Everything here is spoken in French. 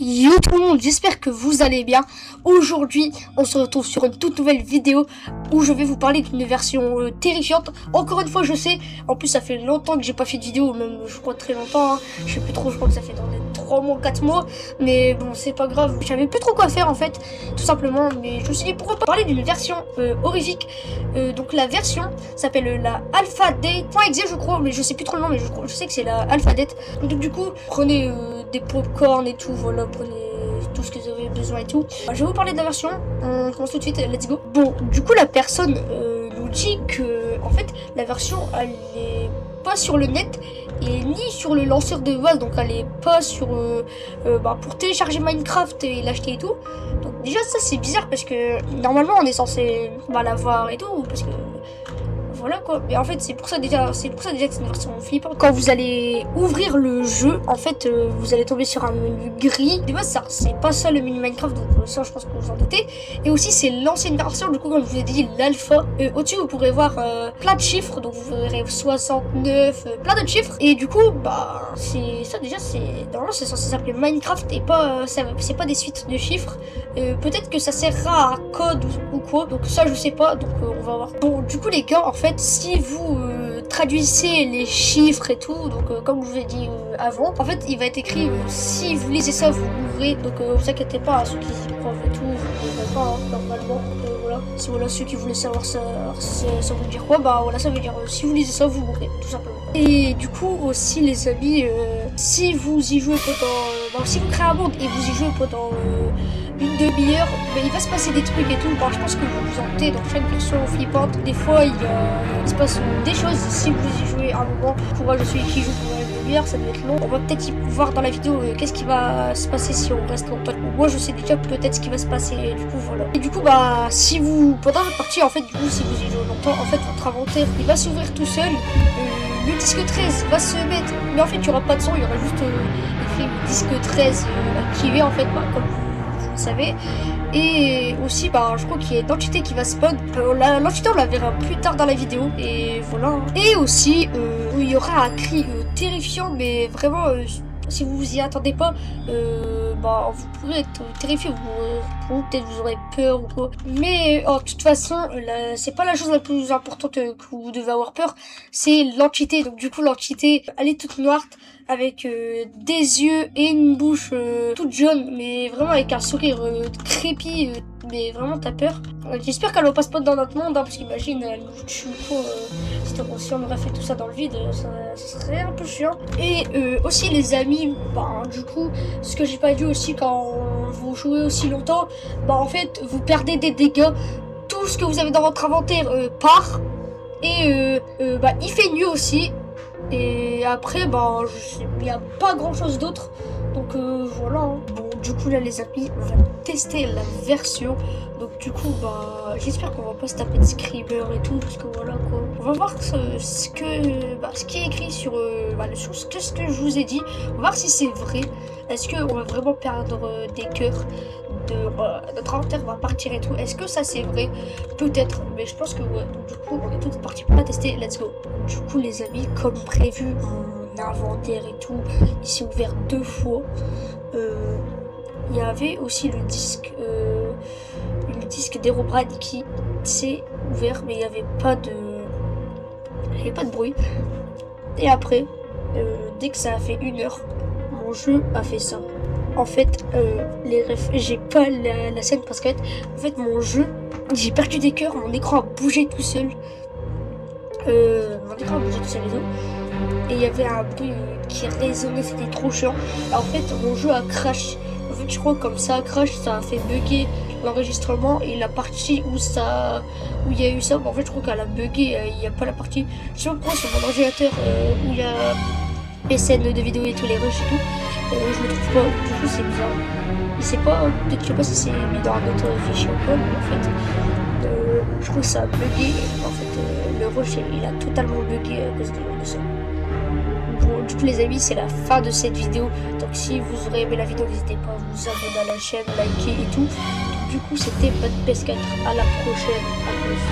Yo tout le monde, j'espère que vous allez bien. Aujourd'hui, on se retrouve sur une toute nouvelle vidéo où je vais vous parler d'une version terrifiante. Encore une fois, je sais, en plus ça fait longtemps que j'ai pas fait de vidéo, même je crois très longtemps, hein. Je sais plus trop, je crois que ça fait dans les 3 mois, 4 mois. Mais bon, c'est pas grave, je savais plus trop quoi faire en fait, tout simplement. Mais je me suis dit pourquoi pas parler d'une version horrifique. Donc la version s'appelle la Alpha Date.exe je crois, mais je sais plus trop le nom, mais je sais que c'est la Alpha Date. Donc du coup, prenez des popcorn et tout, voilà, prenez tout ce que vous avez besoin et tout. Je vais vous parler de la version, on commence tout de suite, let's go. Bon, du coup la personne nous dit que en fait la version elle est pas sur le net et ni sur le lanceur de base, donc elle est pas sur pour télécharger Minecraft et l'acheter et tout. Donc déjà ça c'est bizarre parce que normalement on est censé l'avoir et tout, parce que voilà quoi. Mais en fait c'est pour ça déjà que c'est une version flippante. Quand vous allez ouvrir le jeu, en fait vous allez tomber sur un menu gris. De base ça c'est pas ça le menu Minecraft, donc ça je pense que vous en doutez. Et aussi c'est l'ancienne version, du coup comme je vous ai dit, l'alpha. Au-dessus vous pourrez voir plein de chiffres, donc vous verrez 69, plein de chiffres. Et du coup c'est ça déjà, c'est normalement c'est censé s'appeler Minecraft et pas c'est pas des suites de chiffres. Peut-être que ça sert à code ou quoi, donc ça je sais pas, donc on va voir. Bon du coup les gars, en fait si vous traduisez les chiffres et tout, donc comme je vous ai dit avant, en fait il va être écrit si vous lisez ça vous mourrez, donc vous inquiétez pas, ceux qui y croient et tout, vous mourrez pas normalement. Voilà, si voilà ceux qui voulaient savoir ça veut dire quoi, voilà ça veut dire si vous lisez ça vous mourrez tout simplement. Et du coup aussi les amis, si vous y jouez pendant si vous créez un monde et vous y jouez pendant une demi-heure, il va se passer des trucs et tout. Je pense que vous vous en doutez, dans chaque version flippante, des fois il se passe des choses si vous y jouez un moment. Pour moi je suis qui joue pendant une demi-heure, ça doit être long. On va peut-être y voir dans la vidéo qu'est-ce qui va se passer si on reste longtemps. Moi je sais déjà peut-être ce qui va se passer, du coup voilà. Et du coup si vous, pendant votre partie en fait, du coup si vous y jouez longtemps, en fait votre inventaire il va s'ouvrir tout seul. Le disque 13 va se mettre, mais en fait il n'y aura pas de son, il y aura juste écrit disque 13 activé en fait, comme vous le savez. Et aussi je crois qu'il y a une entité qui va spawn. L'entité on la verra plus tard dans la vidéo. Et voilà. Et aussi il y aura un cri terrifiant, mais vraiment si vous vous y attendez pas, vous pourrez être terrifié, ou peut-être vous aurez peur ou quoi. Mais de toute façon, c'est pas la chose la plus importante que vous devez avoir peur, c'est l'entité. Donc du coup l'entité, elle est toute noire avec des yeux et une bouche toute jaune, mais vraiment avec un sourire creepy, mais vraiment t'as peur. J'espère qu'elle va pas se spot dans notre monde, parce qu'imagine elle nous tue quoi, si on aurait fait tout ça dans le vide, ça serait un peu chiant. Et aussi les amis, du coup ce que j'ai pas dit aussi, quand vous jouez aussi longtemps, en fait vous perdez des dégâts, tout ce que vous avez dans votre inventaire part, et il fait nuit aussi. Et après il n'y a pas grand chose d'autre, donc voilà. Bon du coup là les amis, on va tester la version. Donc du coup j'espère qu'on va pas se taper de screamer et tout, parce que voilà quoi. On va voir ce qui est écrit sur ce que je vous ai dit. On va voir si c'est vrai. Est-ce qu'on va vraiment perdre des cœurs, notre inventaire va partir et tout. Est-ce que ça c'est vrai? Peut-être, mais je pense que ouais. Donc du coup on est tous partis pour la tester, let's go. Du coup les amis, comme prévu, mon inventaire et tout, il s'est ouvert 2 fois. Il y avait aussi le disque d'Herobrine qui s'est ouvert, mais il n'y avait pas de bruit. Et après, dès que ça a fait 1 heure, mon jeu a fait ça. En fait, j'ai pas la scène parce qu'en fait mon jeu, j'ai perdu des cœurs, mon écran a bougé tout seul. Et il y avait un bruit qui résonnait, c'était trop chiant. Et en fait mon jeu a crash. En fait je crois que comme ça a crash, ça a fait bugger l'enregistrement, et la partie où il y a eu ça, en fait je crois qu'elle a bugué, il n'y a pas la partie, je sais pas pourquoi sur mon ordinateur où il y a les scènes de vidéo et tous les rushs et tout, je le trouve pas, du coup c'est bizarre. Je sais pas, peut-être, je sais pas si c'est mis dans un autre fichier ou quoi, mais en fait je trouve que ça a bugué. En fait le rush il a totalement bugué à cause de ça. Bon, du coup les amis, c'est la fin de cette vidéo. Donc si vous aurez aimé la vidéo, n'hésitez pas à vous abonner à la chaîne, liker et tout. Donc, du coup c'était votre PS4, à la prochaine, à plus.